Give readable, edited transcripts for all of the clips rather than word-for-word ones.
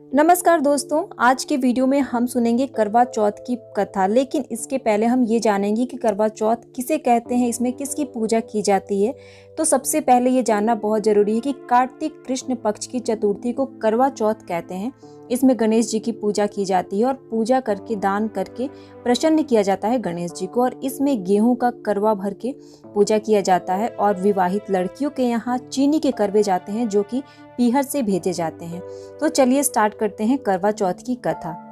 नमस्कार दोस्तों, आज के वीडियो में हम सुनेंगे करवा चौथ की कथा। लेकिन इसके पहले हम ये जानेंगे कि करवा चौथ किसे कहते हैं, इसमें किसकी पूजा की जाती है। तो सबसे पहले ये जानना बहुत जरूरी है कि कार्तिक कृष्ण पक्ष की चतुर्थी को करवा चौथ कहते हैं। इसमें गणेश जी की पूजा की जाती है और पूजा करके दान करके प्रसन्न किया जाता है गणेश जी को। और इसमें गेहूं का करवा भर के पूजा किया जाता है और विवाहित लड़कियों के यहाँ चीनी के करवे जाते हैं जो कि पीहर से भेजे जाते हैं। तो चलिए स्टार्ट करते हैं करवा चौथ की कथा।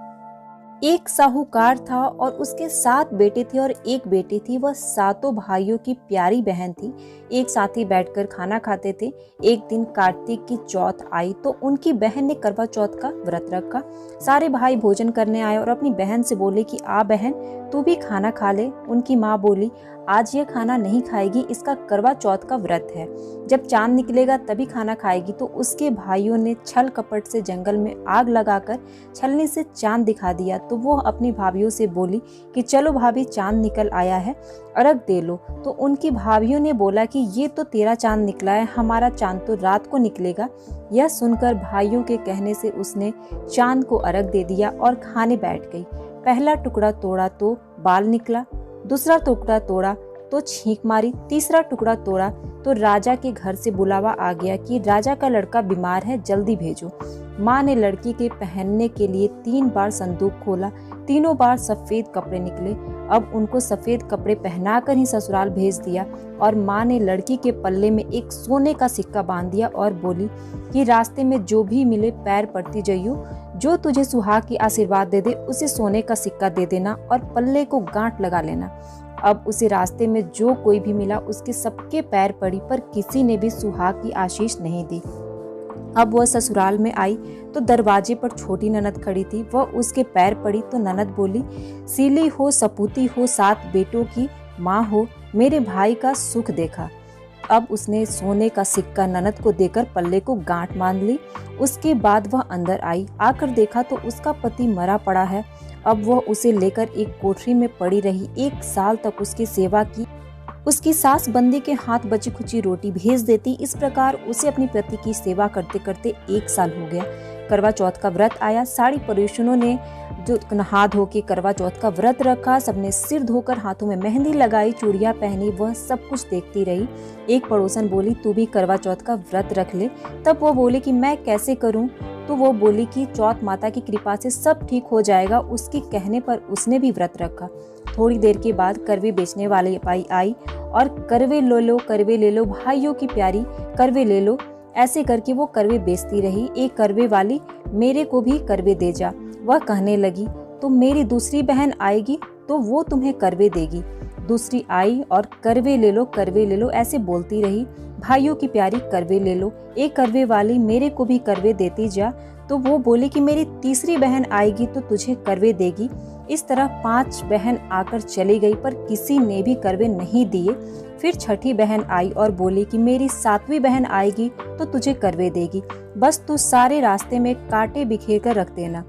एक साहूकार था और उसके 7 बेटे थे और एक बेटी थी। वह सातों भाइयों की प्यारी बहन थी। एक साथ ही बैठकर खाना खाते थे। एक दिन कार्तिक की चौथ आई तो उनकी बहन ने करवा चौथ का व्रत रखा। सारे भाई भोजन करने आए और अपनी बहन से बोले कि आ बहन, तू भी खाना खा ले। उनकी माँ बोली, आज यह खाना नहीं खाएगी, इसका करवा चौथ का व्रत है, जब चांद निकलेगा तभी खाना खाएगी। तो उसके भाइयों ने छल कपट से जंगल में आग लगाकर छलनी से चांद दिखा दिया। तो वो अपनी भाभियों से बोली कि चलो भाभी, चांद निकल आया है, अर्घ दे लो। तो उनकी भाभियों ने बोला कि ये तो तेरा चांद निकला है, हमारा चांद तो रात को निकलेगा। यह सुनकर भाइयों के कहने से उसने चांद को अर्घ दे दिया और खाने बैठ गई। पहला टुकड़ा तोड़ा तो बाल निकला, दूसरा टुकड़ा तोड़ा तो छींक मारी, तीसरा टुकड़ा तोड़ा तो राजा के घर से बुलावा आ गया कि राजा का लड़का बीमार है, जल्दी भेजो। माँ ने लड़की के पहनने के लिए 3 बार संदूक खोला, तीनों बार सफेद कपड़े निकले। अब उनको सफेद कपड़े पहनाकर ही ससुराल भेज दिया। और माँ ने लड़की के पल्ले में एक सोने का सिक्का बांध दिया और बोली कि रास्ते में जो भी मिले पैर पड़ती जाइयो, जो तुझे सुहाग की आशीर्वाद दे दे उसे सोने का सिक्का दे देना और पल्ले को गांठ लगा लेना। अब उसे रास्ते में जो कोई भी मिला उसके सबके पैर पड़ी, पर किसी ने भी सुहाग की आशीष नहीं दी। अब वह ससुराल में आई तो दरवाजे पर छोटी ननद खड़ी थी। वह उसके पैर पड़ी तो ननद बोली, सीली हो, सपूती हो, 7 बेटों की माँ हो, मेरे भाई का सुख देखा। अब उसने सोने का सिक्का ननद को देकर पल्ले को गांठ बांध ली। उसके बाद वह अंदर आई। आकर देखा तो उसका पति मरा पड़ा है। अब वह उसे लेकर एक कोठरी में पड़ी रही। 1 साल तक उसकी सेवा की। उसकी सास बंदी के हाथ बची खुची रोटी भेज देती। इस प्रकार उसे अपनी पति की सेवा करते करते 1 साल हो गया। करवा चौथ का व्रत आया। सारी पड़ोसियों ने जो नहा धो के करवा चौथ का व्रत रखा। सबने सिर धोकर हाथों में मेहंदी लगाई, चूड़ियां पहनी। वह सब कुछ देखती रही। एक पड़ोसन बोली, तू भी करवा चौथ का व्रत रख ले। तब वो बोली कि मैं कैसे करूं? तो वो बोली कि चौथ माता की कृपा से सब ठीक हो जाएगा। उसके कहने पर उसने भी व्रत रखा। थोड़ी देर के बाद करवे बेचने वाले भाई आई और करवे ले लो, करवे ले लो, भाइयों की प्यारी करवे ले लो। ऐसे करके वो करवे बेचती रही। एक करवे वाली, मेरे को भी करवे दे जा। वह कहने लगी, तो मेरी दूसरी बहन आएगी तो वो तुम्हें करवे देगी। दूसरी आई और करवे ले लो, करवे ले लो, ऐसे बोलती रही। भाइयों की प्यारी करवे ले लो। एक करवे वाली, मेरे को भी करवे देती जा। तो वो बोले कि मेरी तीसरी बहन आएगी तो तुझे करवे देगी। इस तरह 5 बहन आकर चली गई, पर किसी ने भी करवे नहीं दिए। फिर छठी बहन आई और बोली कि मेरी 7वीं बहन आएगी तो तुझे करवे देगी। बस तू सारे रास्ते में कांटे बिखेर कर रख देना।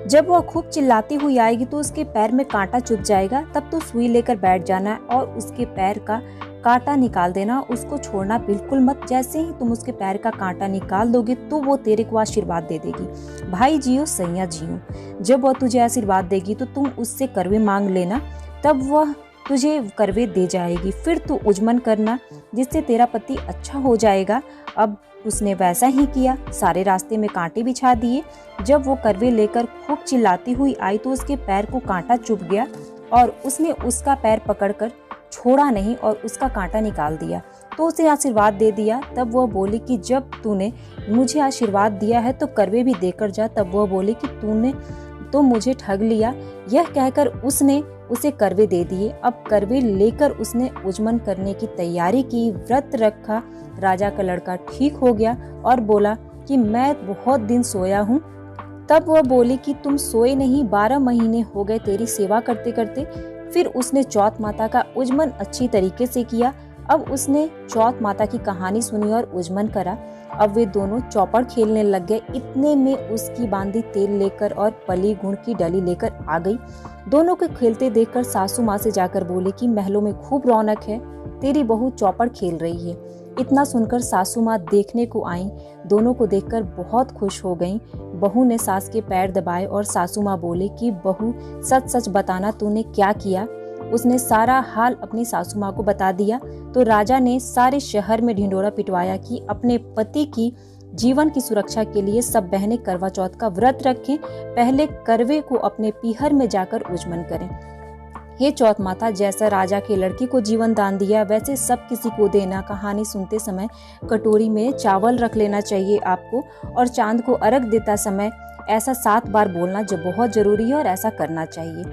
जब वह खूब चिल्लाती हुई आएगी तो उसके पैर में कांटा चुभ जाएगा। तब तो सुई लेकर बैठ जाना और उसके पैर का कांटा निकाल देना, उसको छोड़ना बिल्कुल मत। जैसे ही तुम उसके पैर का कांटा निकाल दोगे तो वो तेरे को आशीर्वाद दे देगी। भाई जियो, सैया जियो। जब वह तुझे आशीर्वाद देगी तो तुम उससे करवे मांग लेना, तब वह तुझे करवे दे जाएगी। फिर तू उजमन करना, जिससे तेरा पति अच्छा हो जाएगा। अब उसने वैसा ही किया। सारे रास्ते में कांटे बिछा दिए। जब वो करवे लेकर खूब चिल्लाती हुई आई तो उसके पैर को कांटा चुभ गया और उसने उसका पैर पकड़कर छोड़ा नहीं और उसका कांटा निकाल दिया। तो उसे आशीर्वाद दे दिया। तब वह बोली कि जब तूने मुझे आशीर्वाद दिया है तो करवे भी देकर जा। तब वह बोली कि तूने तो मुझे ठग लिया। यह कहकर उसने उसे करवे दे दिए। अब करवे लेकर उसने उजमन करने की तैयारी की, व्रत रखा। राजा का लड़का ठीक हो गया और बोला कि मैं बहुत दिन सोया हूँ। तब वह बोली कि तुम सोए नहीं, 12 महीने हो गए तेरी सेवा करते करते। फिर उसने चौथ माता का उजमन अच्छी तरीके से किया। अब उसने चौथ माता की कहानी सुनी और उजमन करा। अब वे दोनों चौपड़ खेलने लग गए। इतने में उसकी बांदी तेल लेकर और पली गुड़ की डली लेकर आ गई। दोनों को खेलते देखकर सासू माँ से जाकर बोले कि महलों में खूब रौनक है, तेरी बहू चौपड़ खेल रही है। इतना सुनकर सासू माँ देखने को आईं। दोनों को देखकर बहुत खुश हो गईं। बहू ने सास के पैर दबाए और सासू माँ बोले कि बहू सच सच बताना तूने क्या किया। उसने सारा हाल अपनी सासू माँ को बता दिया तो राजा ने सारे शहर में ढिंढोरा पिटवाया कि अपने पति की जीवन की सुरक्षा के लिए सब बहनें करवा चौथ का व्रत रखें, पहले करवे को अपने पीहर में जाकर उजमन करें। हे चौथ माता, जैसा राजा के लड़की को जीवन दान दिया वैसे सब किसी को देना। कहानी सुनते समय कटोरी में चावल रख लेना चाहिए आपको, और चांद को अर्घ देता समय ऐसा 7 बार बोलना जो बहुत जरूरी है और ऐसा करना चाहिए।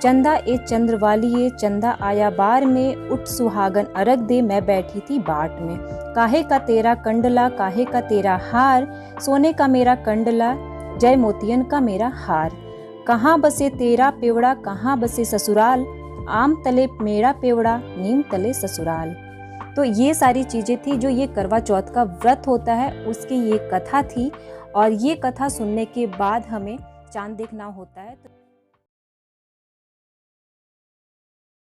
चंदा ए चंद्रवाली ए चंदा आया बार में, उठ सुहागन अर्घ दे मैं बैठी थी बाट में। काहे का तेरा कंडला काहे का तेरा हार, सोने का मेरा कंडला जय मोतियन का मेरा हार। कहाँ बसे तेरा पेवड़ा कहाँ बसे ससुराल, आम तले मेरा पेवड़ा नीम तले ससुराल। तो ये सारी चीज़ें थी जो ये करवा चौथ का व्रत होता है उसकी ये कथा थी, और ये कथा सुनने के बाद हमें चांद देखना होता है।